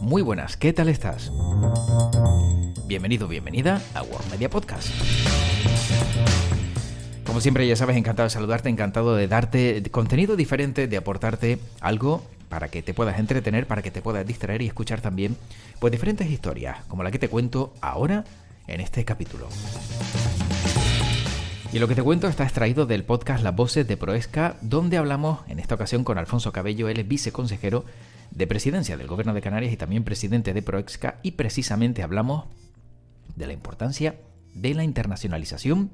Muy buenas, ¿qué tal estás? Bienvenido, bienvenida a World Media Podcast. Como siempre, ya sabes, encantado de saludarte, encantado de darte contenido diferente, de aportarte algo para que te puedas entretener, para que te puedas distraer y escuchar también pues diferentes historias, como la que te cuento ahora en este capítulo. Y lo que te cuento está extraído del podcast Las Voces de Proesca, donde hablamos en esta ocasión con Alfonso Cabello. Él es viceconsejero de Presidencia del Gobierno de Canarias y también presidente de Proesca, y precisamente hablamos de la importancia de la internacionalización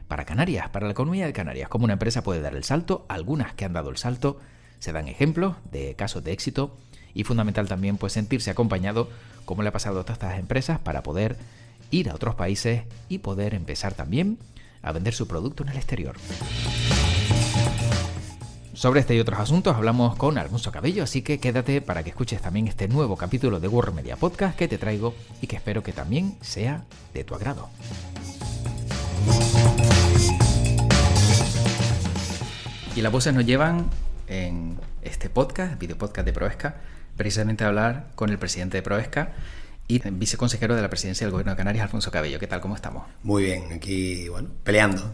para Canarias, para la economía de Canarias, cómo una empresa puede dar el salto. Algunas que han dado el salto se dan ejemplos de casos de éxito, y fundamental también pues sentirse acompañado, como le ha pasado a todas estas empresas, para poder ir a otros países y poder empezar también a vender su producto en el exterior. Sobre este y otros asuntos hablamos con Alfonso Cabello, así que quédate para que escuches también este nuevo capítulo de World Media Podcast que te traigo y que espero que también sea de tu agrado. Y las voces nos llevan en este podcast, video podcast de Proesca, precisamente a hablar con el presidente de Proesca y viceconsejero de la Presidencia del Gobierno de Canarias, Alfonso Cabello. ¿Qué tal? ¿Cómo estamos? Muy bien, aquí, peleando.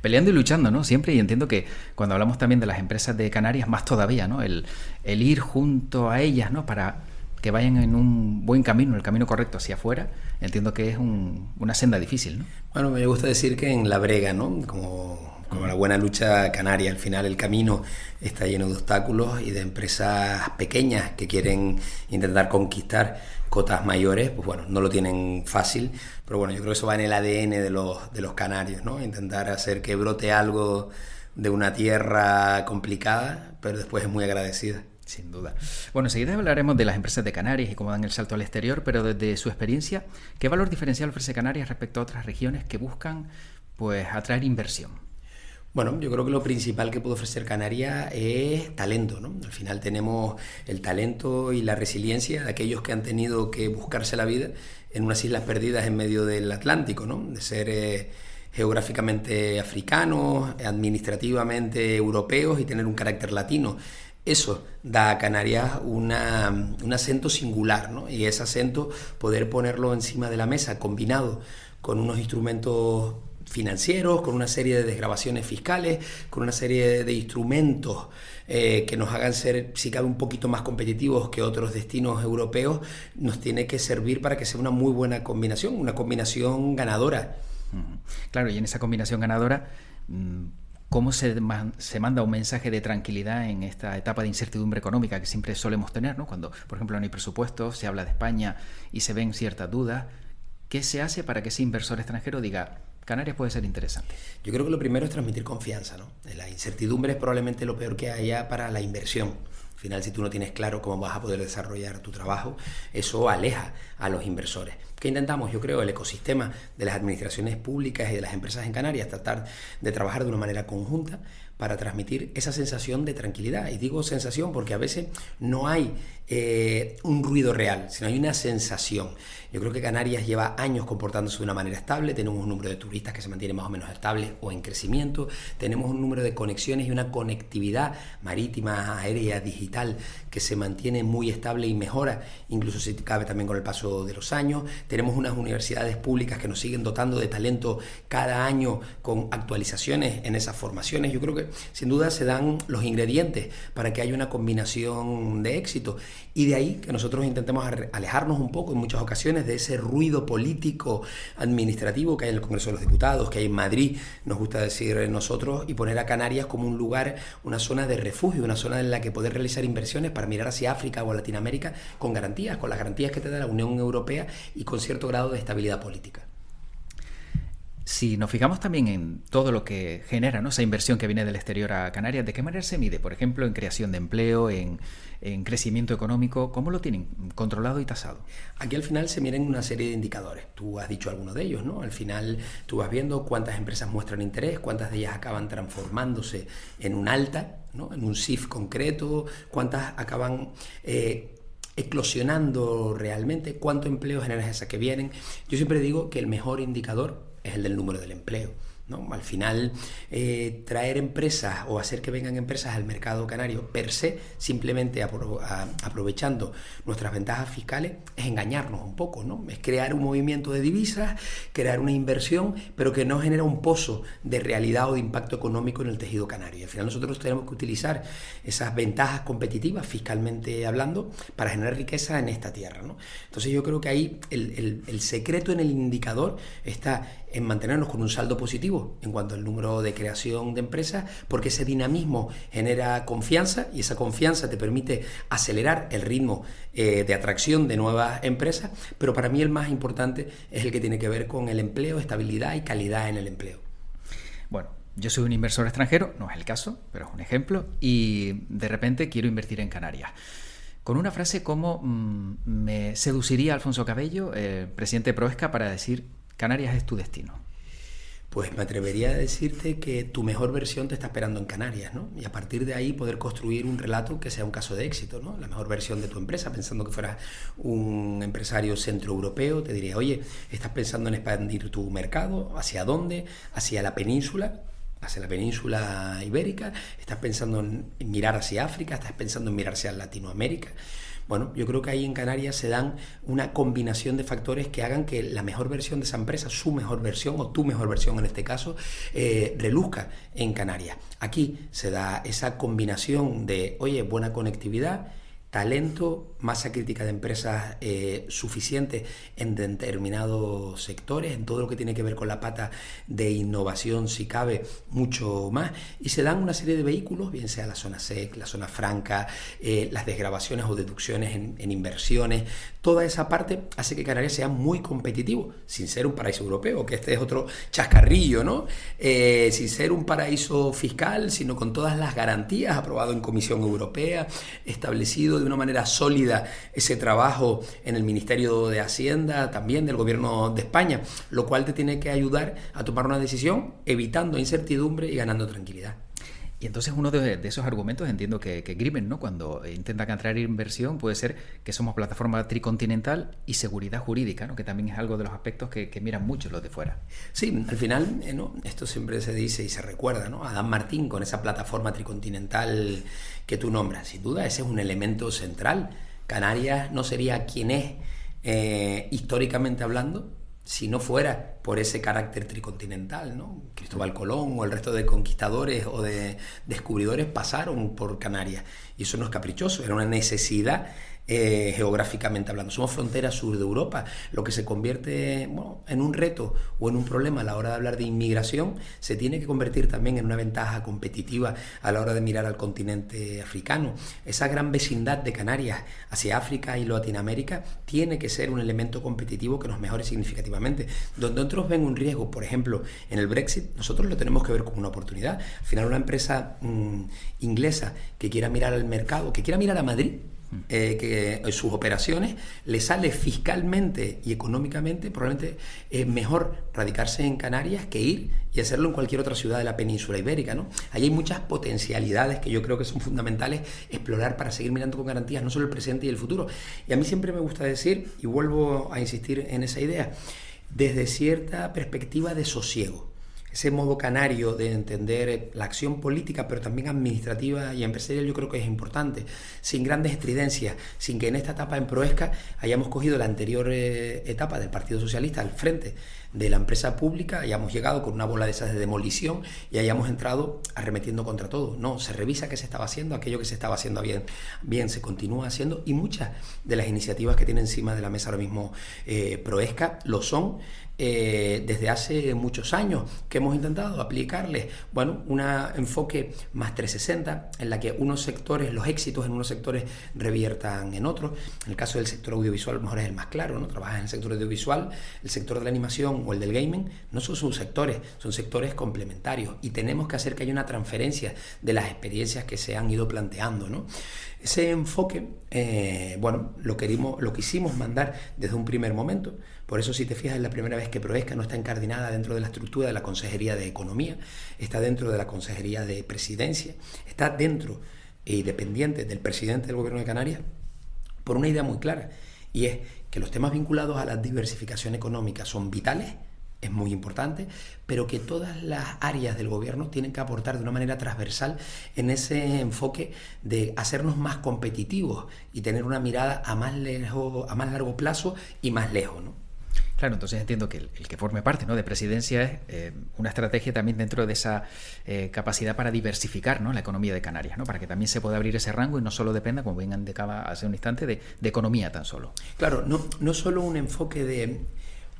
Peleando y luchando, ¿no? Siempre, y entiendo que cuando hablamos también de las empresas de Canarias, más todavía, ¿no? El ir junto a ellas, ¿no? Para que vayan en un buen camino, el camino correcto hacia afuera, entiendo que es una senda difícil, ¿no? Bueno, me gusta decir que en la brega, ¿no? Como la buena lucha canaria, al final el camino está lleno de obstáculos y de empresas pequeñas que quieren intentar conquistar cotas mayores, pues bueno, no lo tienen fácil, pero bueno, yo creo que eso va en el ADN de los canarios, ¿no? Intentar hacer que brote algo de una tierra complicada, pero después es muy agradecida. Sin duda. Bueno, enseguida hablaremos de las empresas de Canarias y cómo dan el salto al exterior, pero desde su experiencia, ¿qué valor diferencial ofrece Canarias respecto a otras regiones que buscan pues atraer inversión? Bueno, yo creo que lo principal que puede ofrecer Canarias es talento, ¿no? Al final tenemos el talento y la resiliencia de aquellos que han tenido que buscarse la vida en unas islas perdidas en medio del Atlántico, ¿no? De ser geográficamente africanos, administrativamente europeos y tener un carácter latino. Eso da a Canarias un acento singular, ¿no? Y ese acento poder ponerlo encima de la mesa combinado con unos instrumentos financieros, con una serie de desgravaciones fiscales, con una serie de instrumentos que nos hagan ser, si cabe, un poquito más competitivos que otros destinos europeos, nos tiene que servir para que sea una muy buena combinación, una combinación ganadora. Claro, y en esa combinación ganadora, ¿cómo se manda un mensaje de tranquilidad en esta etapa de incertidumbre económica que siempre solemos tener, ¿no? Cuando, por ejemplo, no hay presupuesto, se habla de España y se ven ciertas dudas. ¿Qué se hace para que ese inversor extranjero diga: Canarias puede ser interesante? Yo creo que lo primero es transmitir confianza, ¿no? La incertidumbre es probablemente lo peor que haya para la inversión. Al final, si tú no tienes claro cómo vas a poder desarrollar tu trabajo, eso aleja a los inversores. ¿Qué intentamos? Yo creo el ecosistema de las administraciones públicas y de las empresas en Canarias, tratar de trabajar de una manera conjunta para transmitir esa sensación de tranquilidad. Y digo sensación porque a veces no hay un ruido real, sino hay una sensación. Yo creo que Canarias lleva años comportándose de una manera estable, tenemos un número de turistas que se mantiene más o menos estable o en crecimiento, tenemos un número de conexiones y una conectividad marítima, aérea, digital que se mantiene muy estable y mejora, incluso si cabe también con el paso de los años. Tenemos unas universidades públicas que nos siguen dotando de talento cada año con actualizaciones en esas formaciones. Yo creo que sin duda se dan los ingredientes para que haya una combinación de éxito, y de ahí que nosotros intentemos alejarnos un poco en muchas ocasiones de ese ruido político administrativo que hay en el Congreso de los Diputados, que hay en Madrid, nos gusta decir nosotros, y poner a Canarias como un lugar, una zona de refugio, una zona en la que poder realizar inversiones para mirar hacia África o Latinoamérica con garantías, con las garantías que te da la Unión Europea y con cierto grado de estabilidad política. Si nos fijamos también en todo lo que genera, ¿no?, esa inversión que viene del exterior a Canarias, ¿de qué manera se mide? Por ejemplo, en creación de empleo, en crecimiento económico, ¿cómo lo tienen controlado y tasado? Aquí al final se miran una serie de indicadores. Tú has dicho algunos de ellos, ¿no? Al final tú vas viendo cuántas empresas muestran interés, cuántas de ellas acaban transformándose en un alta, ¿no?, en un CIF concreto, cuántas acaban eclosionando realmente, cuánto empleo generan esas que vienen. Yo siempre digo que el mejor indicador es el del número del empleo. ¿no? Al final, traer empresas o hacer que vengan empresas al mercado canario per se, simplemente aprovechando nuestras ventajas fiscales, es engañarnos un poco, ¿no? Es crear un movimiento de divisas, crear una inversión, pero que no genera un pozo de realidad o de impacto económico en el tejido canario. Y al final nosotros tenemos que utilizar esas ventajas competitivas, fiscalmente hablando, para generar riqueza en esta tierra, ¿no? Entonces yo creo que ahí el secreto en el indicador está en mantenernos con un saldo positivo en cuanto al número de creación de empresas, porque ese dinamismo genera confianza y esa confianza te permite acelerar el ritmo de atracción de nuevas empresas, pero para mí el más importante es el que tiene que ver con el empleo, estabilidad y calidad en el empleo. Bueno, yo soy un inversor extranjero, no es el caso, pero es un ejemplo, y de repente quiero invertir en Canarias. Con una frase como me seduciría Alfonso Cabello, presidente de Proesca, para decir Canarias es tu destino. Pues me atrevería a decirte que tu mejor versión te está esperando en Canarias, ¿no? Y a partir de ahí poder construir un relato que sea un caso de éxito, ¿no? La mejor versión de tu empresa, pensando que fueras un empresario centroeuropeo, te diría, oye, ¿estás pensando en expandir tu mercado? ¿Hacia dónde? ¿Hacia la península ibérica? ¿Estás pensando en mirar hacia África? ¿Estás pensando en mirar hacia Latinoamérica? Bueno, yo creo que ahí en Canarias se dan una combinación de factores que hagan que la mejor versión de esa empresa, su mejor versión o tu mejor versión en este caso, reluzca en Canarias. Aquí se da esa combinación de, oye, buena conectividad, talento, masa crítica de empresas suficiente en determinados sectores, en todo lo que tiene que ver con la pata de innovación, si cabe, mucho más, y se dan una serie de vehículos, bien sea la zona SEC, la zona franca, las desgravaciones o deducciones en inversiones. Toda esa parte hace que Canarias sea muy competitivo, sin ser un paraíso europeo, que este es otro chascarrillo, ¿no? Sin ser un paraíso fiscal, sino con todas las garantías, aprobado en Comisión Europea, establecido de una manera sólida ese trabajo en el Ministerio de Hacienda, también del Gobierno de España, lo cual te tiene que ayudar a tomar una decisión evitando incertidumbre y ganando tranquilidad. Y entonces uno de esos argumentos entiendo que Grimen, ¿no? Cuando intenta atraer inversión, puede ser que somos plataforma tricontinental y seguridad jurídica, ¿no? Que también es algo de los aspectos que miran mucho los de fuera. Sí, al final, ¿no? Esto siempre se dice y se recuerda, ¿no? Adán Martín con esa plataforma tricontinental que tú nombras. Sin duda ese es un elemento central. Canarias no sería quien es históricamente hablando si no fuera por ese carácter tricontinental, ¿no? Cristóbal Colón o el resto de conquistadores o de descubridores pasaron por Canarias y eso no es caprichoso, era una necesidad geográficamente hablando. Somos frontera sur de Europa, lo que se convierte, bueno, en un reto o en un problema a la hora de hablar de inmigración se tiene que convertir también en una ventaja competitiva a la hora de mirar al continente africano. Esa gran vecindad de Canarias hacia África y Latinoamérica tiene que ser un elemento competitivo que nos mejore significativamente. Donde otros ven un riesgo, por ejemplo, en el Brexit, nosotros lo tenemos que ver como una oportunidad. Al final una empresa inglesa que quiera mirar al mercado, que quiera mirar a Madrid, que sus operaciones le sale fiscalmente y económicamente probablemente mejor radicarse en Canarias que ir y hacerlo en cualquier otra ciudad de la península ibérica, ¿no? Ahí hay muchas potencialidades que yo creo que son fundamentales explorar para seguir mirando con garantías no solo el presente y el futuro. Y a mí siempre me gusta decir, y vuelvo a insistir en esa idea, desde cierta perspectiva de sosiego. Ese modo canario de entender la acción política, pero también administrativa y empresarial, yo creo que es importante, sin grandes estridencias, sin que en esta etapa en Proesca hayamos cogido la anterior etapa del Partido Socialista al frente de la empresa pública, hayamos llegado con una bola de esas de demolición y hayamos entrado arremetiendo contra todo. No, se revisa qué se estaba haciendo, aquello que se estaba haciendo bien se continúa haciendo y muchas de las iniciativas que tiene encima de la mesa ahora mismo Proesca lo son. Desde hace muchos años que hemos intentado aplicarles, bueno, un enfoque más 360 en la que unos sectores, los éxitos en unos sectores reviertan en otros. En el caso del sector audiovisual, a lo mejor es el más claro, ¿no? Trabajas en el sector audiovisual, el sector de la animación o el del gaming, no son subsectores, son sectores complementarios y tenemos que hacer que haya una transferencia de las experiencias que se han ido planteando, ¿no? Ese enfoque, bueno, lo quisimos mandar desde un primer momento. Por eso, si te fijas, es la primera vez que Proesca no está encardinada dentro de la estructura de la Consejería de Economía, está dentro de la Consejería de Presidencia, está dentro y dependiente del presidente del Gobierno de Canarias, por una idea muy clara, y es que los temas vinculados a la diversificación económica son vitales, es muy importante, pero que todas las áreas del gobierno tienen que aportar de una manera transversal en ese enfoque de hacernos más competitivos y tener una mirada a más largo plazo y más lejos, ¿no? Claro, entonces entiendo que el que forme parte, ¿no?, de Presidencia es una estrategia también dentro de esa capacidad para diversificar, ¿no?, la economía de Canarias, ¿no?, para que también se pueda abrir ese rango y no solo dependa, como bien indicaba hace un instante, de economía tan solo. Claro, no solo un enfoque de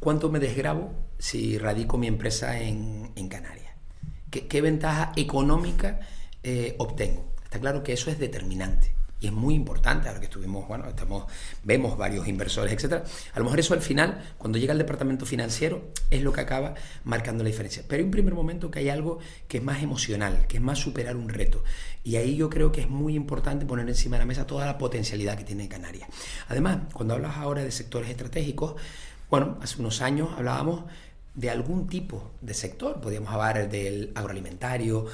cuánto me desgravo si radico mi empresa en Canarias, qué ventaja económica obtengo. Está claro que eso es determinante. Y es muy importante, ahora que vemos varios inversores, etcétera. A lo mejor eso al final, cuando llega al departamento financiero, es lo que acaba marcando la diferencia. Pero hay un primer momento que hay algo que es más emocional, que es más superar un reto. Y ahí yo creo que es muy importante poner encima de la mesa toda la potencialidad que tiene Canarias. Además, cuando hablas ahora de sectores estratégicos, hace unos años hablábamos de algún tipo de sector. Podríamos hablar del agroalimentario,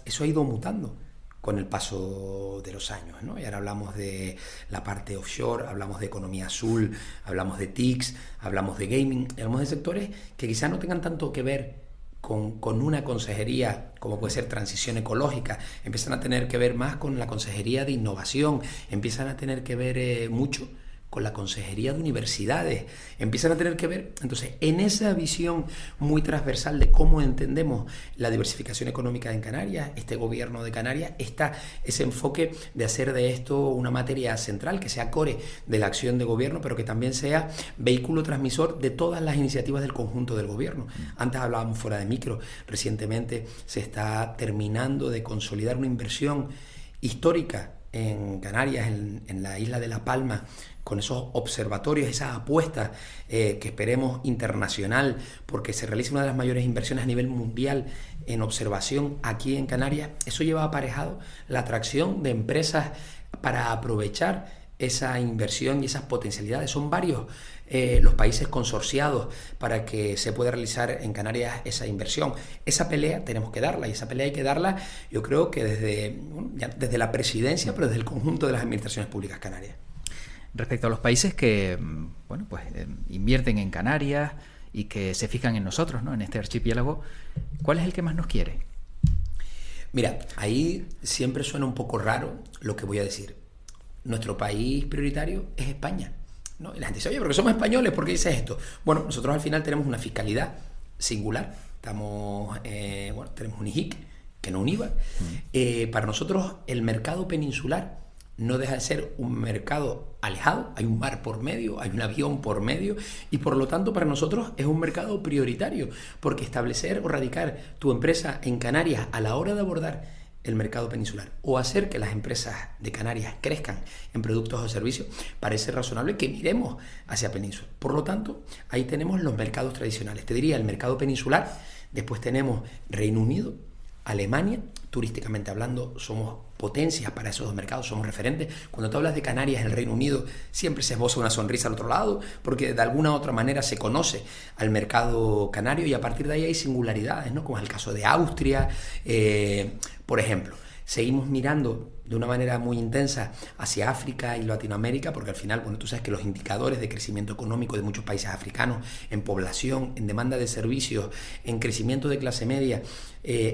eso ha ido mutando con el paso de los años, ¿no? Y ahora hablamos de la parte offshore, hablamos de economía azul, hablamos de TICs, hablamos de gaming, hablamos de sectores que quizás no tengan tanto que ver con una consejería como puede ser transición ecológica, empiezan a tener que ver más con la consejería de innovación, empiezan a tener que ver mucho con la consejería de universidades, empiezan a tener que ver, entonces, en esa visión muy transversal de cómo entendemos la diversificación económica en Canarias, este gobierno de Canarias, está ese enfoque de hacer de esto una materia central, que sea core de la acción de gobierno, pero que también sea vehículo transmisor de todas las iniciativas del conjunto del gobierno. Antes hablábamos fuera de micro, recientemente se está terminando de consolidar una inversión histórica en Canarias, en la isla de La Palma, con esos observatorios, esas apuestas que esperemos internacional, porque se realiza una de las mayores inversiones a nivel mundial en observación aquí en Canarias. Eso lleva aparejado la atracción de empresas para aprovechar esa inversión y esas potencialidades. Son varios los países consorciados para que se pueda realizar en Canarias esa inversión. Esa pelea tenemos que darla, y esa pelea hay que darla, yo creo que desde la presidencia, pero desde el conjunto de las administraciones públicas canarias. Respecto a los países que invierten en Canarias y que se fijan en nosotros, ¿no?, en este archipiélago, ¿cuál es el que más nos quiere? Mira, ahí siempre suena un poco raro lo que voy a decir. Nuestro país prioritario es España, ¿no? Y la gente dice, oye, pero que somos españoles, ¿por qué dices esto? Bueno, nosotros al final tenemos una fiscalidad singular, tenemos un IJIC, que no un IVA. Para nosotros el mercado peninsular no deja de ser un mercado alejado, hay un mar por medio, hay un avión por medio, y por lo tanto para nosotros es un mercado prioritario, porque establecer o radicar tu empresa en Canarias a la hora de abordar el mercado peninsular o hacer que las empresas de Canarias crezcan en productos o servicios, parece razonable que miremos hacia península. Por lo tanto, ahí tenemos los mercados tradicionales. Te diría el mercado peninsular, después tenemos Reino Unido, Alemania. Turísticamente hablando, somos potencias para esos dos mercados, somos referentes. Cuando tú hablas de Canarias, el Reino Unido, siempre se esboza una sonrisa al otro lado, porque de alguna u otra manera se conoce al mercado canario, y a partir de ahí hay singularidades, ¿no? Como es el caso de Austria, por ejemplo. Seguimos mirando de una manera muy intensa hacia África y Latinoamérica, porque al final, tú sabes que los indicadores de crecimiento económico de muchos países africanos, en población, en demanda de servicios, en crecimiento de clase media,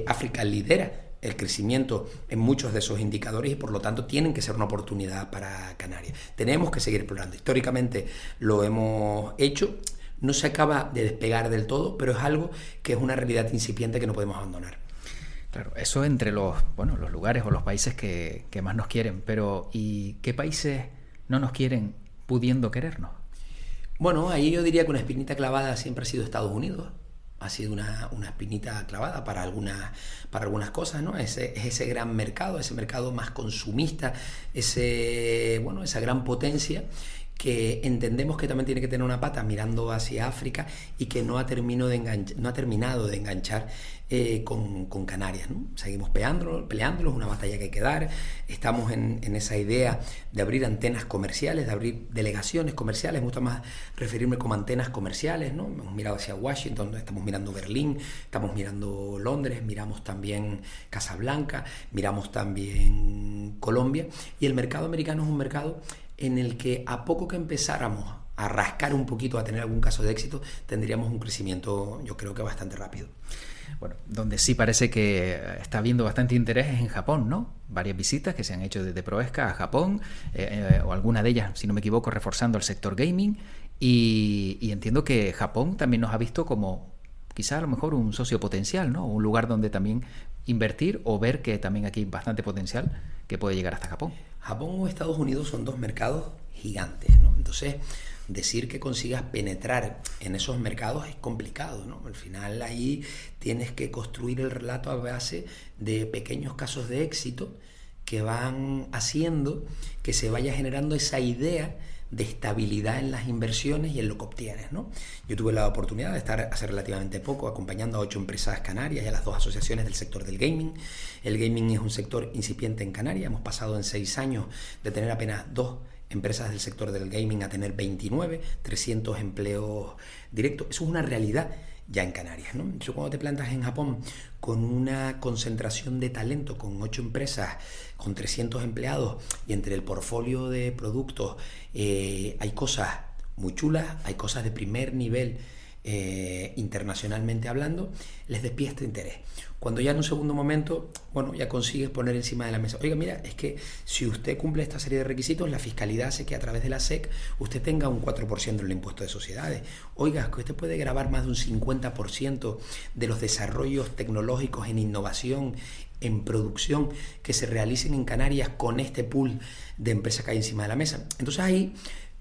África lidera el crecimiento en muchos de esos indicadores, y por lo tanto tienen que ser una oportunidad para Canarias. Tenemos que seguir explorando. Históricamente lo hemos hecho, no se acaba de despegar del todo, pero es algo que es una realidad incipiente que no podemos abandonar. Claro, eso entre los lugares o los países que más nos quieren, pero ¿y qué países no nos quieren pudiendo querernos? Bueno, ahí yo diría que una espinita clavada siempre ha sido Estados Unidos. Ha sido una espinita clavada para algunas cosas, ¿no? Ese gran mercado, ese mercado más consumista, esa gran potencia que entendemos que también tiene que tener una pata mirando hacia África, y que no ha terminado de enganchar con Canarias, ¿no? Seguimos peleándolo, es una batalla que hay que dar. Estamos en esa idea de abrir antenas comerciales, de abrir delegaciones comerciales. Me gusta más referirme como antenas comerciales, ¿no? Hemos mirado hacia Washington, estamos mirando Berlín, estamos mirando Londres, miramos también Casablanca, miramos también Colombia, y el mercado americano es un mercado en el que a poco que empezáramos a rascar un poquito, a tener algún caso de éxito, tendríamos un crecimiento, yo creo que bastante rápido. Bueno, donde sí parece que está habiendo bastante interés es en Japón, ¿no? Varias visitas que se han hecho desde Proesca a Japón, o alguna de ellas, si no me equivoco, reforzando el sector gaming, y entiendo que Japón también nos ha visto como quizá a lo mejor un socio potencial, ¿no? Un lugar donde también invertir o ver que también aquí hay bastante potencial que puede llegar hasta Japón. Japón o Estados Unidos son dos mercados gigantes, ¿no? Entonces, decir que consigas penetrar en esos mercados es complicado, ¿no? Al final ahí tienes que construir el relato a base de pequeños casos de éxito que van haciendo que se vaya generando esa idea de estabilidad en las inversiones y en lo que obtienes, ¿no? Yo tuve la oportunidad de estar hace relativamente poco acompañando a 8 empresas canarias y a las 2 asociaciones del sector del gaming. El gaming es un sector incipiente en Canarias. Hemos pasado en 6 años de tener apenas 2 empresas del sector del gaming a tener 29, 300 empleos directos. Eso es una realidad ya en Canarias, ¿no? Entonces, cuando te plantas en Japón con una concentración de talento, con 8 empresas, con 300 empleados, y entre el portfolio de productos hay cosas muy chulas, hay cosas de primer nivel internacionalmente hablando, les despierta interés. Cuando ya en un segundo momento, bueno, ya consigues poner encima de la mesa, oiga, mira, es que si usted cumple esta serie de requisitos, la fiscalidad hace que a través de la SEC usted tenga un 4% en el impuesto de sociedades. Oiga, es que usted puede grabar más de un 50% de los desarrollos tecnológicos en innovación, en producción, que se realicen en Canarias con este pool de empresas que hay encima de la mesa. Entonces ahí,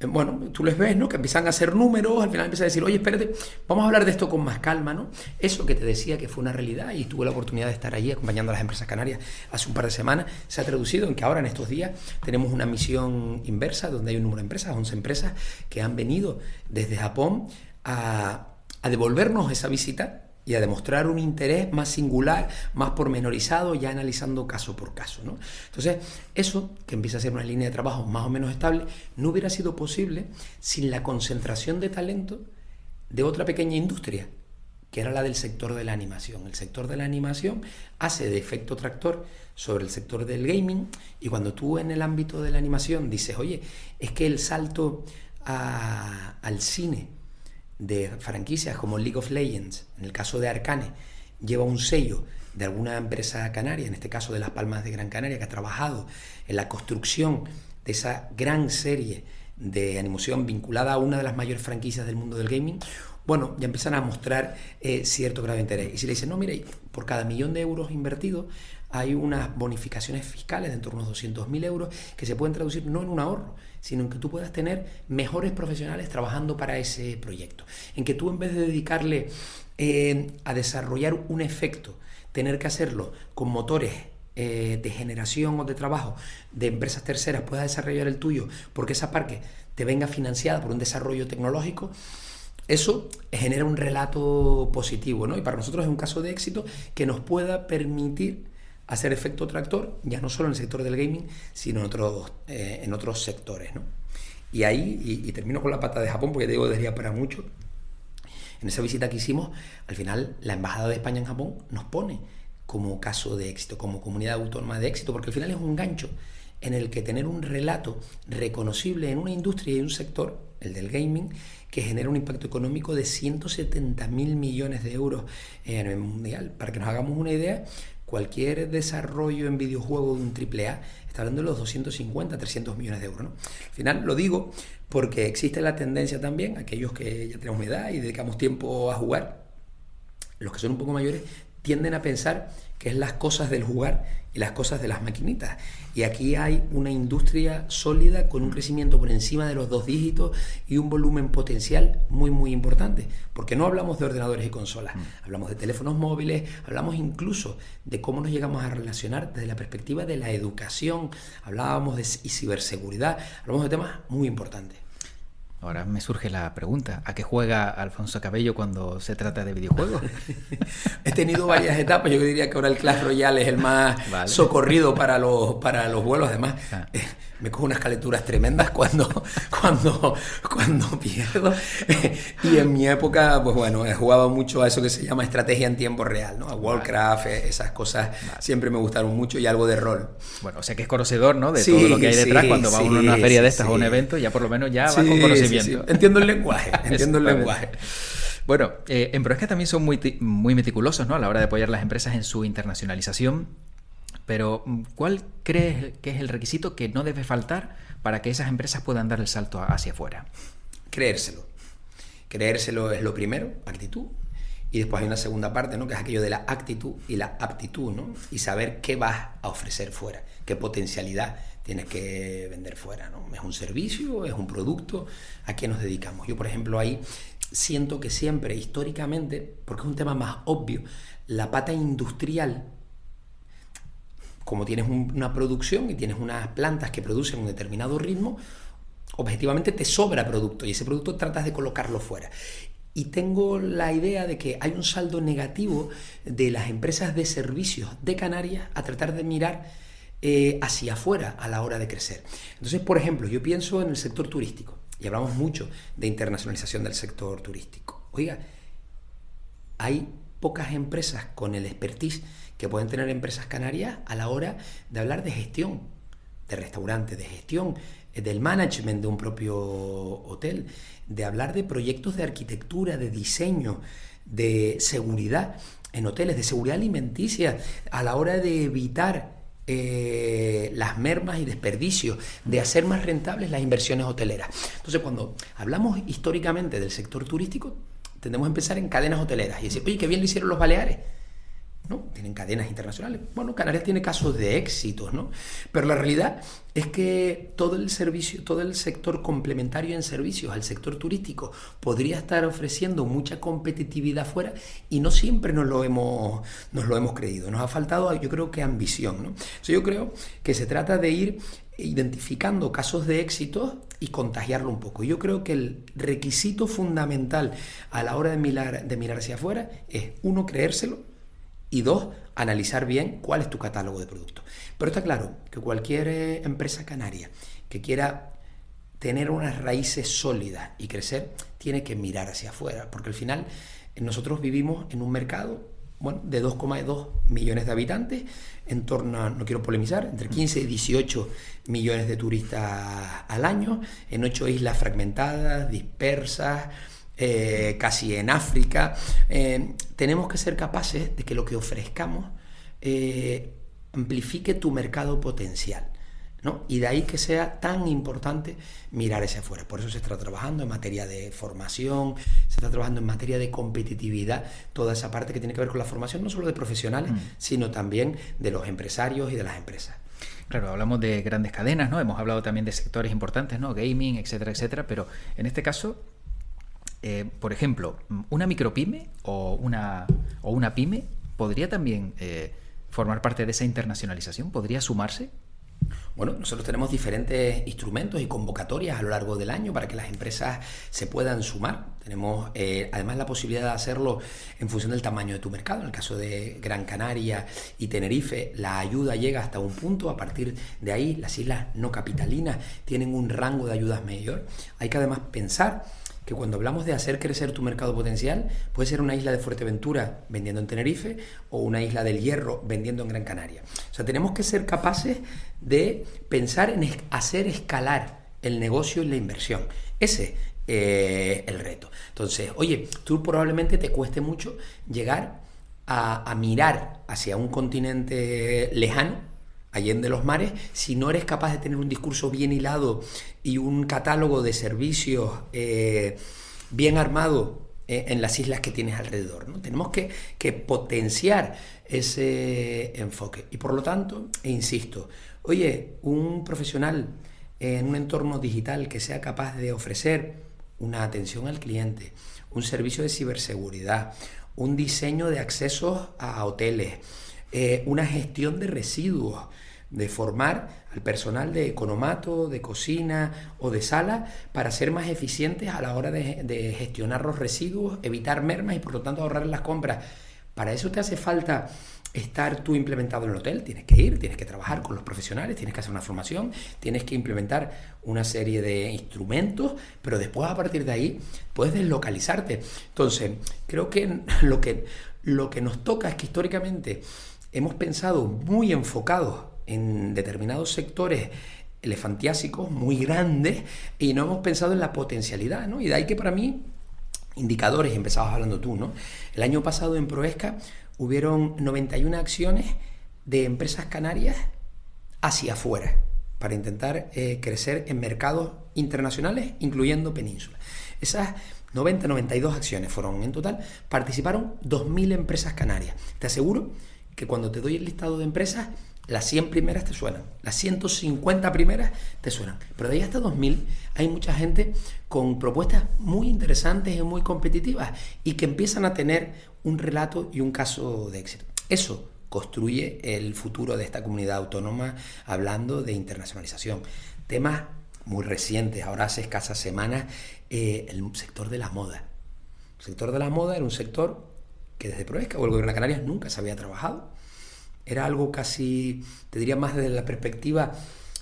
bueno, tú les ves, ¿no? Que empiezan a hacer números, al final empiezan a decir, oye, espérate, vamos a hablar de esto con más calma, ¿no? Eso que te decía que fue una realidad y tuve la oportunidad de estar allí acompañando a las empresas canarias hace un par de semanas, se ha traducido en que ahora en estos días tenemos una misión inversa donde hay un número de empresas, 11 empresas que han venido desde Japón a devolvernos esa visita y a demostrar un interés más singular, más pormenorizado, ya analizando caso por caso, ¿no? Entonces, eso, que empieza a ser una línea de trabajo más o menos estable, no hubiera sido posible sin la concentración de talento de otra pequeña industria, que era la del sector de la animación. El sector de la animación hace de efecto tractor sobre el sector del gaming, y cuando tú en el ámbito de la animación dices, oye, es que el salto al cine de franquicias como League of Legends, en el caso de Arcane, lleva un sello de alguna empresa canaria, en este caso de Las Palmas de Gran Canaria, que ha trabajado en la construcción de esa gran serie de animación vinculada a una de las mayores franquicias del mundo del gaming, bueno, ya empiezan a mostrar cierto grado de interés. Y si le dicen, no, mire, por cada $1.000.000 invertidos hay unas bonificaciones fiscales de en torno a unos 200.000 euros que se pueden traducir no en un ahorro, sino en que tú puedas tener mejores profesionales trabajando para ese proyecto. En que tú, en vez de dedicarle a desarrollar un efecto, tener que hacerlo con motores de generación o de trabajo de empresas terceras, puedas desarrollar el tuyo porque esa parte te venga financiada por un desarrollo tecnológico. Eso genera un relato positivo, ¿no? Y para nosotros es un caso de éxito que nos pueda permitir hacer efecto tractor, ya no solo en el sector del gaming, sino en otros sectores, ¿no? Y ahí, y termino con la pata de Japón, porque te digo, debería para mucho. En esa visita que hicimos, al final, la Embajada de España en Japón nos pone como caso de éxito, como comunidad autónoma de éxito, porque al final es un gancho en el que tener un relato reconocible en una industria y un sector, el del gaming, que genera un impacto económico de 170.000 millones de euros a nivel mundial. Para que nos hagamos una idea, cualquier desarrollo en videojuego de un AAA está hablando de los 250, 300 millones de euros, ¿no? Al final lo digo porque existe la tendencia también, aquellos que ya tenemos una edad y dedicamos tiempo a jugar, los que son un poco mayores tienden a pensar que es las cosas del jugar y las cosas de las maquinitas. Y aquí hay una industria sólida con un crecimiento por encima de los 2 dígitos y un volumen potencial muy, muy importante. Porque no hablamos de ordenadores y consolas, hablamos de teléfonos móviles, hablamos incluso de cómo nos llegamos a relacionar desde la perspectiva de la educación, hablábamos de ciberseguridad, hablamos de temas muy importantes. Ahora me surge la pregunta, ¿a qué juega Alfonso Cabello cuando se trata de videojuegos? He tenido varias etapas, yo diría que ahora el Clash Royale es el más socorrido para los vuelos, además me cojo unas calenturas tremendas cuando pierdo, y en mi época, pues bueno, jugaba mucho a eso que se llama estrategia en tiempo real, ¿no? A Warcraft, esas cosas siempre me gustaron mucho, y algo de rol. Bueno, o sea que es conocedor, ¿no? De todo lo que hay detrás, cuando va uno a una feria de estas o un evento, ya por lo menos ya va con conocimiento. conocimiento. Sí. Entiendo el lenguaje, entiendo el lenguaje. Bueno, en Proesca también son muy meticulosos, ¿no?, a la hora de apoyar a las empresas en su internacionalización. Pero, ¿cuál crees que es el requisito que no debe faltar para que esas empresas puedan dar el salto hacia afuera? Creérselo. Creérselo es lo primero, actitud. Y después hay una segunda parte, ¿no?, que es aquello de la actitud y la aptitud, ¿no? Y saber qué vas a ofrecer fuera, qué potencialidad tienes que vender fuera, ¿no? ¿Es un servicio? ¿Es un producto? ¿A qué nos dedicamos? Yo, por ejemplo, ahí siento que siempre, históricamente, porque es un tema más obvio, la pata industrial, como tienes una producción y tienes unas plantas que producen un determinado ritmo, objetivamente te sobra producto y ese producto tratas de colocarlo fuera. Y tengo la idea de que hay un saldo negativo de las empresas de servicios de Canarias a tratar de mirar hacia afuera a la hora de crecer. Entonces, por ejemplo, yo pienso en el sector turístico y hablamos mucho de internacionalización del sector turístico. Oiga, hay pocas empresas con el expertise que pueden tener empresas canarias a la hora de hablar de gestión de restaurantes, de gestión del management de un propio hotel, de hablar de proyectos de arquitectura, de diseño, de seguridad en hoteles, de seguridad alimenticia, a la hora de evitar las mermas y desperdicios, de hacer más rentables las inversiones hoteleras. Entonces, cuando hablamos históricamente del sector turístico, tendemos a empezar en cadenas hoteleras y decir, oye, qué bien lo hicieron los Baleares, ¿no? Tienen cadenas internacionales. Bueno, Canarias tiene casos de éxitos, ¿no? Pero la realidad es que todo el servicio, todo el sector complementario en servicios al sector turístico podría estar ofreciendo mucha competitividad fuera y no siempre nos lo hemos creído. Nos ha faltado, yo creo que ambición, ¿no? Entonces yo creo que se trata de ir identificando casos de éxito y contagiarlo un poco. Yo creo que el requisito fundamental a la hora de mirar hacia afuera es, uno, creérselo, y dos, analizar bien cuál es tu catálogo de productos. Pero está claro que cualquier empresa canaria que quiera tener unas raíces sólidas y crecer, tiene que mirar hacia afuera, porque al final nosotros vivimos en un mercado, bueno, de 2,2 millones de habitantes, en torno a, no quiero polemizar, entre 15 y 18 millones de turistas al año, en 8 islas fragmentadas, dispersas, casi en África. Tenemos que ser capaces de que lo que ofrezcamos amplifique tu mercado potencial, ¿no? Y de ahí que sea tan importante mirar hacia afuera. Por eso se está trabajando en materia de formación, se está trabajando en materia de competitividad, toda esa parte que tiene que ver con la formación, no solo de profesionales, sino también de los empresarios y de las empresas. Claro, hablamos de grandes cadenas, ¿no? Hemos hablado también de sectores importantes, ¿no? Gaming, etcétera, etcétera, pero en este caso, por ejemplo, una micropyme o una pyme podría también formar parte de esa internacionalización, ¿podría sumarse? Bueno, nosotros tenemos diferentes instrumentos y convocatorias a lo largo del año para que las empresas se puedan sumar. Tenemos además la posibilidad de hacerlo en función del tamaño de tu mercado. En el caso de Gran Canaria y Tenerife, la ayuda llega hasta un punto. A partir de ahí, las islas no capitalinas tienen un rango de ayudas mayor. Hay que además pensar que cuando hablamos de hacer crecer tu mercado potencial, puede ser una isla de Fuerteventura vendiendo en Tenerife o una isla del Hierro vendiendo en Gran Canaria. O sea, tenemos que ser capaces de pensar en hacer escalar el negocio y la inversión. Ese es el reto. Entonces, oye, tú probablemente te cueste mucho llegar a mirar hacia un continente lejano, allende los mares, si no eres capaz de tener un discurso bien hilado y un catálogo de servicios bien armado en las islas que tienes alrededor, ¿no? Tenemos que potenciar ese enfoque. Y por lo tanto, insisto, oye, un profesional en un entorno digital que sea capaz de ofrecer una atención al cliente, un servicio de ciberseguridad, un diseño de accesos a hoteles, una gestión de residuos, de formar al personal de economato, de cocina o de sala para ser más eficientes a la hora de gestionar los residuos, evitar mermas y por lo tanto ahorrar en las compras. Para eso te hace falta estar tú implementado en el hotel, tienes que ir, tienes que trabajar con los profesionales, tienes que hacer una formación, tienes que implementar una serie de instrumentos, pero después a partir de ahí puedes deslocalizarte. Entonces, creo que lo que nos toca es que históricamente hemos pensado muy enfocados en determinados sectores elefantiásicos, muy grandes, y no hemos pensado en la potencialidad, ¿no? Y de ahí que para mí, indicadores, empezabas hablando tú, ¿no? El año pasado en Proesca hubieron 91 acciones de empresas canarias hacia afuera, para intentar crecer en mercados internacionales, incluyendo península. Esas 92 acciones fueron en total, participaron 2.000 empresas canarias. Te aseguro que cuando te doy el listado de empresas, las 100 primeras te suenan, las 150 primeras te suenan, pero de ahí hasta 2.000 hay mucha gente con propuestas muy interesantes y muy competitivas y que empiezan a tener un relato y un caso de éxito. Eso construye el futuro de esta comunidad autónoma, hablando de internacionalización. Temas muy recientes, ahora hace escasas semanas, el sector de la moda. El sector de la moda era un sector que desde Proesca o el Gobierno de Canarias nunca se había trabajado. Era algo casi, te diría más desde la perspectiva,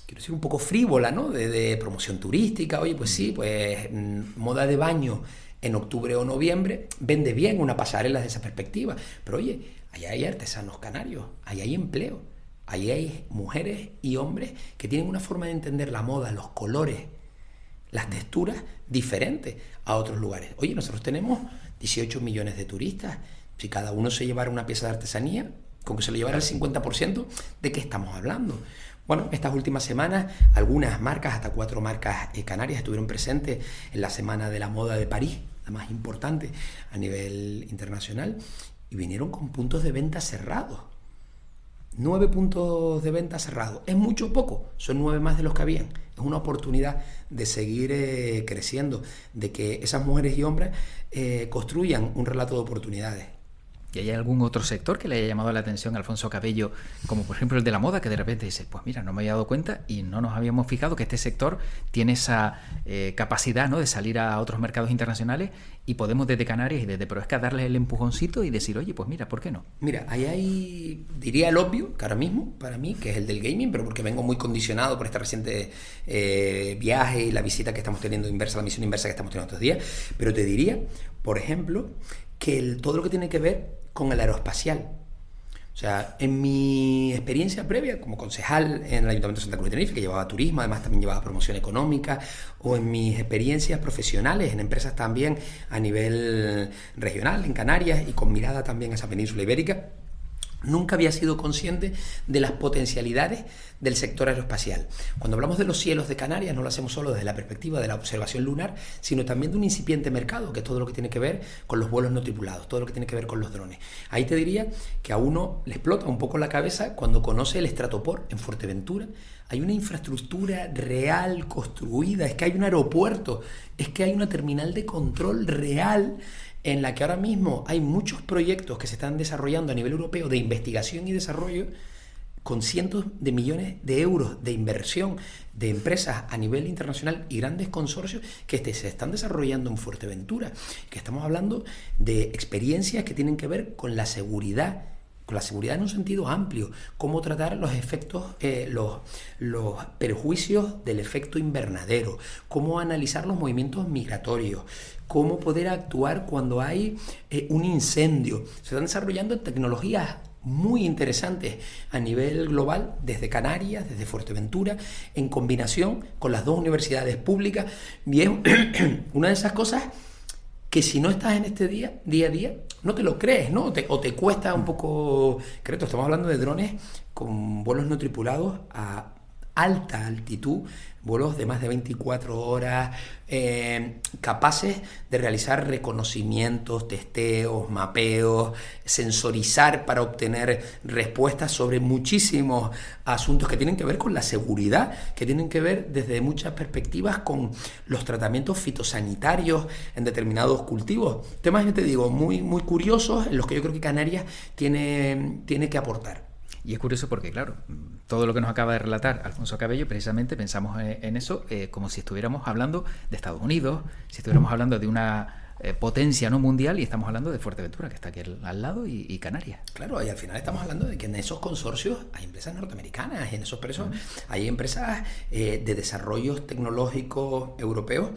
quiero decir, un poco frívola, ¿no? De promoción turística. Oye, pues sí, pues moda de baño en octubre o noviembre vende bien una pasarela desde esa perspectiva. Pero oye, ahí hay artesanos canarios, ahí hay empleo, ahí hay mujeres y hombres que tienen una forma de entender la moda, los colores, las texturas diferentes a otros lugares. Oye, nosotros tenemos 18 millones de turistas. Si cada uno se llevara una pieza de artesanía, con que se lo llevara el 50%, ¿de qué estamos hablando? Bueno, estas últimas semanas, algunas marcas, hasta 4 marcas canarias, estuvieron presentes en la Semana de la Moda de París, la más importante a nivel internacional, y vinieron con puntos de venta cerrados. 9 puntos de venta cerrados. ¿Es mucho o poco? Son 9 más de los que habían. Es una oportunidad de seguir creciendo, de que esas mujeres y hombres construyan un relato de oportunidades. ¿Y hay algún otro sector que le haya llamado la atención a Alfonso Cabello, como por ejemplo el de la moda, que de repente dice, pues mira, no me había dado cuenta y no nos habíamos fijado que este sector tiene esa capacidad, ¿no?, de salir a otros mercados internacionales y podemos desde Canarias y desde Proesca darle el empujoncito y decir, oye, pues mira, ¿por qué no? Mira, ahí hay, diría el obvio, que ahora mismo, para mí, que es el del gaming, pero porque vengo muy condicionado por este reciente viaje y la visita que estamos teniendo inversa, la misión inversa que estamos teniendo estos días, pero te diría, por ejemplo, que todo lo que tiene que ver con el aeroespacial. O sea, en mi experiencia previa como concejal en el Ayuntamiento de Santa Cruz de Tenerife, que llevaba turismo, además también llevaba promoción económica, o en mis experiencias profesionales en empresas también a nivel regional, en Canarias, y con mirada también a esa península ibérica, nunca había sido consciente de las potencialidades del sector aeroespacial. Cuando hablamos de los cielos de Canarias, no lo hacemos solo desde la perspectiva de la observación lunar, sino también de un incipiente mercado, que es todo lo que tiene que ver con los vuelos no tripulados, todo lo que tiene que ver con los drones. Ahí te diría que a uno le explota un poco la cabeza cuando conoce el Estratoport en Fuerteventura. Hay una infraestructura real construida, es que hay un aeropuerto, es que hay una terminal de control real, en la que ahora mismo hay muchos proyectos que se están desarrollando a nivel europeo de investigación y desarrollo, con cientos de millones de euros de inversión de empresas a nivel internacional y grandes consorcios que se están desarrollando en Fuerteventura, que estamos hablando de experiencias que tienen que ver con la seguridad en un sentido amplio, cómo tratar los efectos, los perjuicios del efecto invernadero, cómo analizar los movimientos migratorios, cómo poder actuar cuando hay un incendio. Se están desarrollando tecnologías muy interesantes a nivel global, desde Canarias, desde Fuerteventura, en combinación con las 2 universidades públicas. Y es una de esas cosas que si no estás en este día a día, no te lo crees, ¿no? O te cuesta un poco creerlo. Estamos hablando de drones con vuelos no tripulados a alta altitud, vuelos de más de 24 horas, capaces de realizar reconocimientos, testeos, mapeos, sensorizar para obtener respuestas sobre muchísimos asuntos que tienen que ver con la seguridad, que tienen que ver desde muchas perspectivas con los tratamientos fitosanitarios en determinados cultivos. Temas, yo te digo, muy, muy curiosos, en los que yo creo que Canarias tiene que aportar. Y es curioso porque, claro, todo lo que nos acaba de relatar Alfonso Cabello, precisamente pensamos en eso como si estuviéramos hablando de Estados Unidos, si estuviéramos hablando de una potencia no mundial, y estamos hablando de Fuerteventura, que está aquí al lado, y Canarias. Claro, y al final estamos hablando de que en esos consorcios hay empresas norteamericanas, y en esos presos hay empresas de desarrollos tecnológicos europeos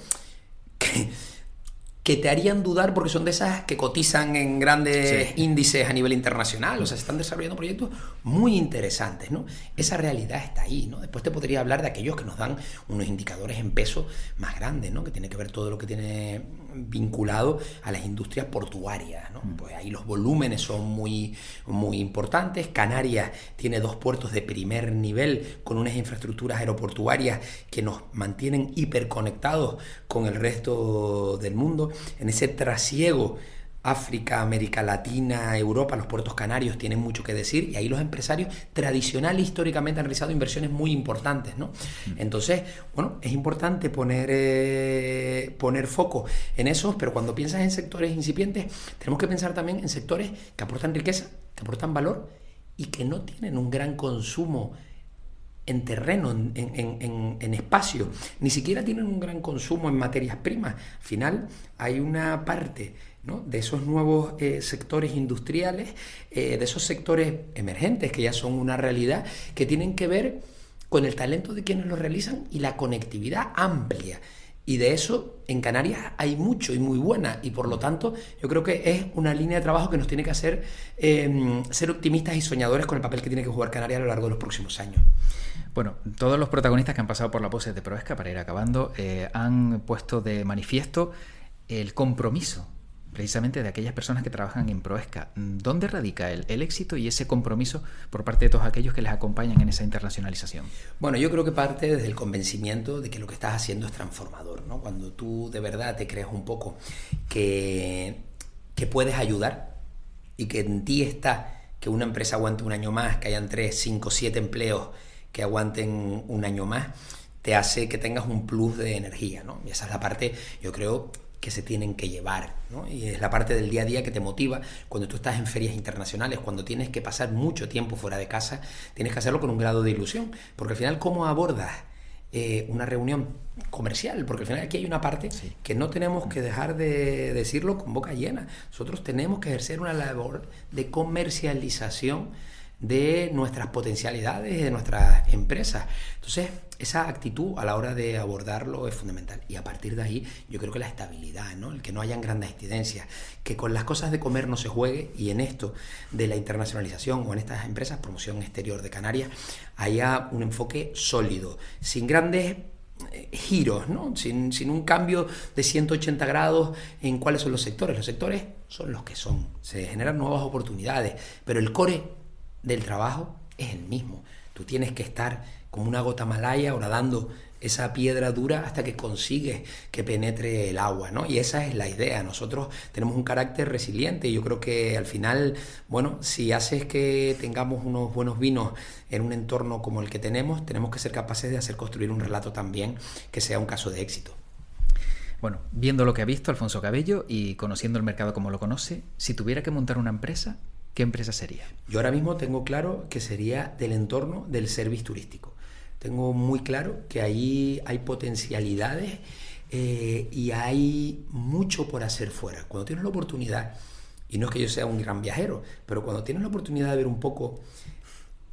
que que te harían dudar porque son de esas que cotizan en grandes índices a nivel internacional. O sea, se están desarrollando proyectos muy interesantes, ¿no? Esa realidad está ahí, ¿no? Después te podría hablar de aquellos que nos dan unos indicadores en peso más grandes, ¿no? Que tiene que ver todo lo que tiene vinculado a las industrias portuarias, ¿no? Pues ahí los volúmenes son muy, muy importantes. Canarias tiene 2 puertos de primer nivel con unas infraestructuras aeroportuarias que nos mantienen hiperconectados con el resto del mundo. En ese trasiego África, América Latina, Europa, los puertos canarios tienen mucho que decir, y ahí los empresarios tradicionales históricamente han realizado inversiones muy importantes, ¿no? Entonces, bueno, es importante poner foco en esos, pero cuando piensas en sectores incipientes, tenemos que pensar también en sectores que aportan riqueza, que aportan valor y que no tienen un gran consumo en terreno, en espacio, ni siquiera tienen un gran consumo en materias primas. Al final hay una parte, ¿no?, de esos nuevos sectores industriales, de esos sectores emergentes que ya son una realidad, que tienen que ver con el talento de quienes lo realizan y la conectividad amplia. Y de eso en Canarias hay mucho y muy buena, y por lo tanto yo creo que es una línea de trabajo que nos tiene que hacer ser optimistas y soñadores con el papel que tiene que jugar Canarias a lo largo de los próximos años. Bueno, todos los protagonistas que han pasado por las voces de Proesca, para ir acabando, han puesto de manifiesto el compromiso precisamente de aquellas personas que trabajan en Proesca. ¿Dónde radica el éxito y ese compromiso por parte de todos aquellos que les acompañan en esa internacionalización? Bueno, yo creo que parte desde el convencimiento de que lo que estás haciendo es transformador, ¿no? Cuando tú de verdad te crees un poco que puedes ayudar y que en ti está que una empresa aguante un año más, que hayan 3, 5, 7 empleos que aguanten un año más, te hace que tengas un plus de energía, ¿no? Y esa es la parte, yo creo, que se tienen que llevar, ¿no? Y es la parte del día a día que te motiva cuando tú estás en ferias internacionales, cuando tienes que pasar mucho tiempo fuera de casa, tienes que hacerlo con un grado de ilusión, porque al final, ¿cómo abordas una reunión comercial? Porque al final aquí hay una parte que no tenemos que dejar de decirlo con boca llena. Nosotros tenemos que ejercer una labor de comercialización de nuestras potencialidades, de nuestras empresas. Entonces, esa actitud a la hora de abordarlo es fundamental. Y a partir de ahí, yo creo que la estabilidad, ¿no? El que no hayan grandes incidencias, que con las cosas de comer no se juegue, y en esto de la internacionalización o en estas empresas, promoción exterior de Canarias, haya un enfoque sólido, sin grandes giros, ¿no? Sin un cambio de 180 grados en cuáles son los sectores. Los sectores son los que son. Se generan nuevas oportunidades, pero el core del trabajo es el mismo. Tú tienes que estar como una gota malaya horadando esa piedra dura hasta que consigues que penetre el agua, ¿no? Y esa es la idea. Nosotros tenemos un carácter resiliente y yo creo que al final, bueno, si haces que tengamos unos buenos vinos en un entorno como el que tenemos que ser capaces de hacer construir un relato también que sea un caso de éxito. Bueno, viendo lo que ha visto Alfonso Cabello y conociendo el mercado como lo conoce, si tuviera que montar una empresa, ¿qué empresa sería? Yo ahora mismo tengo claro que sería del entorno del servicio turístico. Tengo muy claro que ahí hay potencialidades y hay mucho por hacer fuera. Cuando tienes la oportunidad, y no es que yo sea un gran viajero, pero cuando tienes la oportunidad de ver un poco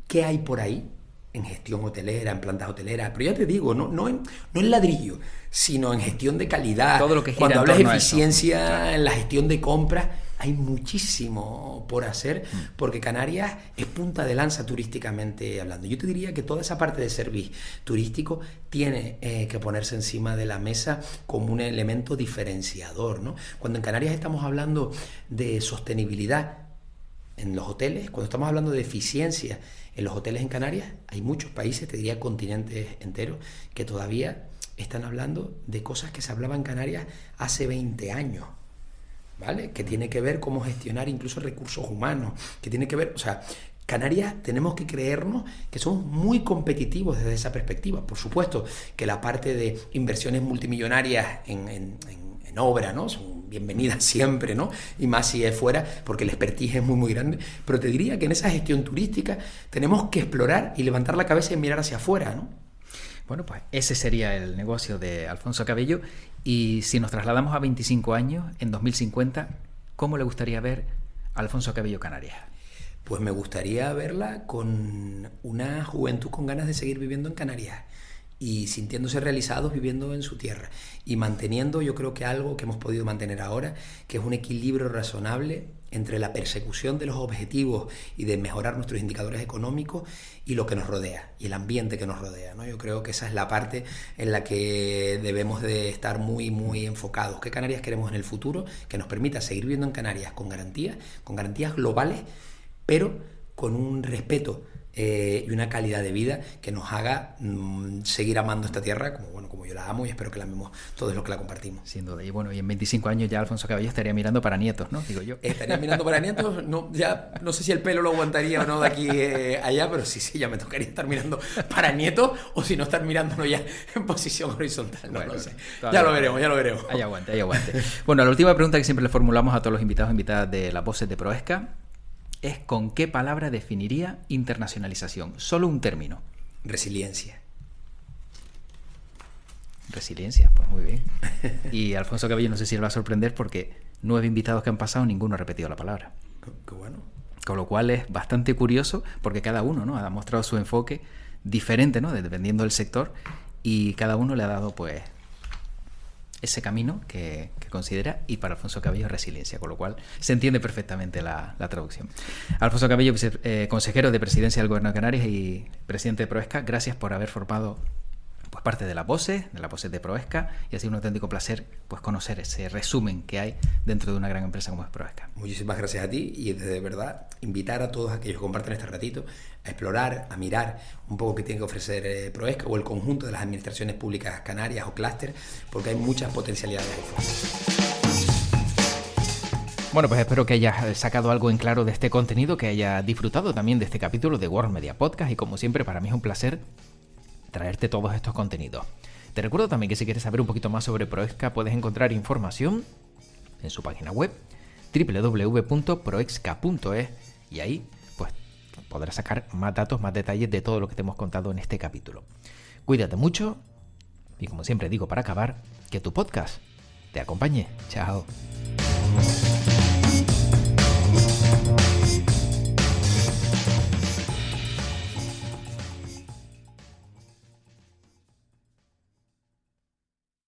qué hay por ahí, en gestión hotelera, en plantas hoteleras, pero ya te digo, no en ladrillo, sino en gestión de calidad. Todo lo que gira cuando hablas de eficiencia claro, en la gestión de compras, hay muchísimo por hacer, porque Canarias es punta de lanza turísticamente hablando. Yo te diría que toda esa parte de servicio turístico tiene que ponerse encima de la mesa como un elemento diferenciador, ¿no? Cuando en Canarias estamos hablando de sostenibilidad en los hoteles, cuando estamos hablando de eficiencia en los hoteles en Canarias, hay muchos países, te diría continentes enteros, que todavía están hablando de cosas que se hablaban en Canarias hace 20 años. ¿Vale? Que tiene que ver cómo gestionar incluso recursos humanos, que tiene que ver, o sea, Canarias tenemos que creernos que somos muy competitivos desde esa perspectiva. Por supuesto que la parte de inversiones multimillonarias en obra, ¿no?, son bienvenidas siempre, ¿no? Y más si es fuera, porque el expertise es muy, muy grande. Pero te diría que en esa gestión turística tenemos que explorar y levantar la cabeza y mirar hacia afuera, ¿no? Bueno, pues ese sería el negocio de Alfonso Cabello. Y si nos trasladamos a 25 años, en 2050, ¿cómo le gustaría ver a Alfonso Cabello Canarias? Pues me gustaría verla con una juventud con ganas de seguir viviendo en Canarias. y sintiéndose realizados viviendo en su tierra y manteniendo, yo creo que algo que hemos podido mantener ahora, que es un equilibrio razonable entre la persecución de los objetivos y de mejorar nuestros indicadores económicos y lo que nos rodea y el ambiente que nos rodea, ¿no? Yo creo que esa es la parte en la que debemos de estar muy, muy enfocados. ¿Qué Canarias queremos en el futuro? Que nos permita seguir viviendo en Canarias con garantías globales, pero con un respeto y una calidad de vida que nos haga seguir amando esta tierra como yo la amo, y espero que la amemos todos los que la compartimos. Sin duda. Y bueno, y en 25 años ya Alfonso Cabello estaría mirando para nietos, ¿no? Digo yo. Estaría mirando para nietos, no, ya no sé si el pelo lo aguantaría o no de aquí allá, pero sí, ya me tocaría estar mirando para nietos, o si no estar mirándolo ya en posición horizontal, no lo sé. Ya lo veremos. Ahí aguante. Bueno, la última pregunta que siempre le formulamos a todos los invitados e invitadas de las voces de Proesca es: ¿con qué palabra definiría internacionalización? Solo un término. Resiliencia. Resiliencia, pues muy bien. Y Alfonso Cabello, no sé si le va a sorprender porque 9 invitados que han pasado, ninguno ha repetido la palabra. Qué bueno. Con lo cual es bastante curioso porque cada uno, ¿no?, ha mostrado su enfoque diferente, ¿no?, dependiendo del sector, y cada uno le ha dado pues ese camino que considera, y para Alfonso Cabello resiliencia, con lo cual se entiende perfectamente la traducción. Alfonso Cabello, consejero de Presidencia del Gobierno de Canarias y presidente de Proesca, gracias por haber formado pues parte de las voces de Proesca, y ha sido un auténtico placer pues conocer ese resumen que hay dentro de una gran empresa como es Proesca. Muchísimas gracias a ti, y de verdad invitar a todos aquellos que comparten este ratito a explorar, a mirar un poco qué tiene que ofrecer Proesca o el conjunto de las administraciones públicas canarias o clúster, porque hay muchas potencialidades ahí fuera. Bueno, pues espero que hayas sacado algo en claro de este contenido, que hayas disfrutado también de este capítulo de World Media Podcast, y como siempre para mí es un placer traerte todos estos contenidos. Te recuerdo también que si quieres saber un poquito más sobre Proesca puedes encontrar información en su página web www.proexca.es, y ahí pues podrás sacar más datos, más detalles de todo lo que te hemos contado en este capítulo. Cuídate mucho y, como siempre digo para acabar, que tu podcast te acompañe. Chao.